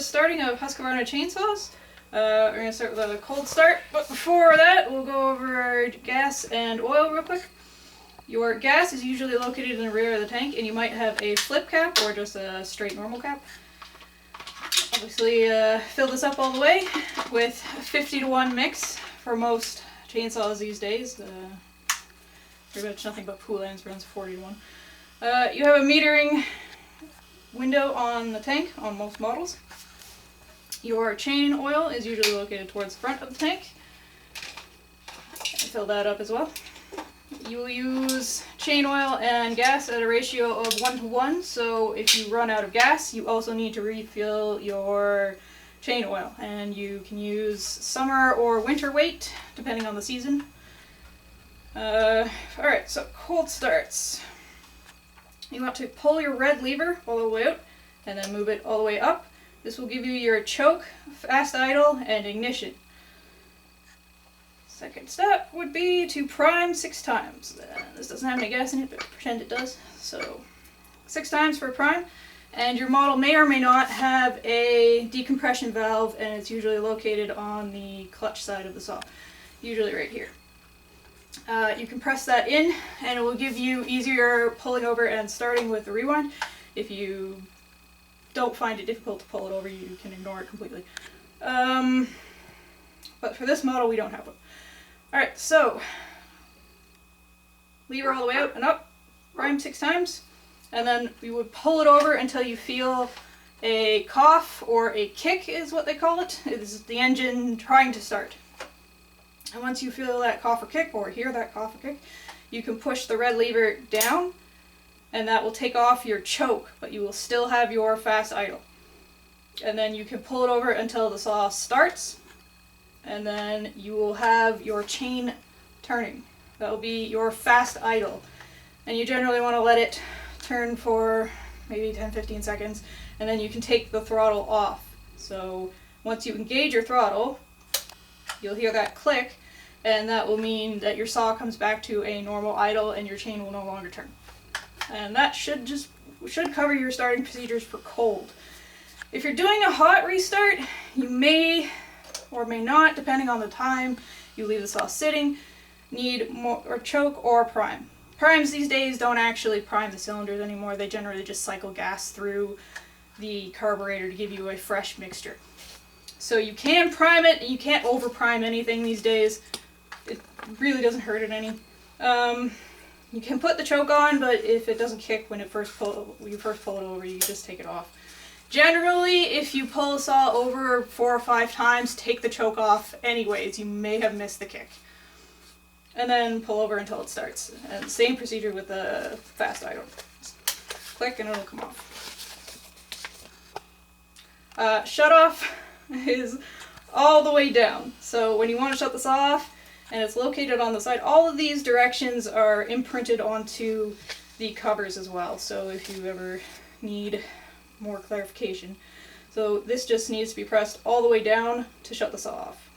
starting of Husqvarna chainsaws. We're going to start with a cold start, but before that we'll go over gas and oil real quick. Your gas is usually located in the rear of the tank, and you might have a flip cap or just a straight normal cap. Obviously fill this up all the way with a 50-to-1 mix for most chainsaws these days. Pretty much nothing but Poulan's runs 40-to-1. You have a metering window on the tank on most models. Your chain oil is usually located towards the front of the tank. Fill that up as well. You will use chain oil and gas at a ratio of 1-to-1, so if you run out of gas, you also need to refill your chain oil. And you can use summer or winter weight, depending on the season. Alright, so cold starts. You want to pull your red lever all the way out, and then move it all the way up. This will give you your choke, fast idle, and ignition. Second step would be to prime 6 times. This doesn't have any gas in it, but pretend it does. So 6 times for a prime. And your model may or may not have a decompression valve, and it's usually located on the clutch side of the saw. Usually right here. You can press that in, and it will give you easier pulling over and starting with the rewind. If you don't find it difficult to pull it over, you can ignore it completely. But for this model, we don't have one. Alright, so lever all the way out and up, prime 6 times, and then you would pull it over until you feel a cough or a kick is what they call it. It is the engine trying to start. And once you feel that cough or kick, or hear that cough or kick, you can push the red lever down, and that will take off your choke, but you will still have your fast idle. And then you can pull it over until the saw starts, and then you will have your chain turning. That will be your fast idle. And you generally want to let it turn for maybe 10-15 seconds, and then you can take the throttle off. So once you engage your throttle, you'll hear that click, and that will mean that your saw comes back to a normal idle and your chain will no longer turn. And that should cover your starting procedures for cold. If you're doing a hot restart, you may or may not, depending on the time you leave the saw sitting, need more or choke or prime. Primes these days don't actually prime the cylinders anymore. They generally just cycle gas through the carburetor to give you a fresh mixture. So you can prime it, and you can't over prime anything these days. It really doesn't hurt it any. You can put the choke on, but if it doesn't kick when you first pull it over, you just take it off. Generally, if you pull a saw over 4 or 5 times, take the choke off anyways. You may have missed the kick. And then pull over until it starts. And same procedure with the fast idle. Just click and it'll come off. Shut off is all the way down. So when you want to shut the saw off, and it's located on the side, all of these directions are imprinted onto the covers as well. So if you ever need more clarification. So this just needs to be pressed all the way down to shut the saw off.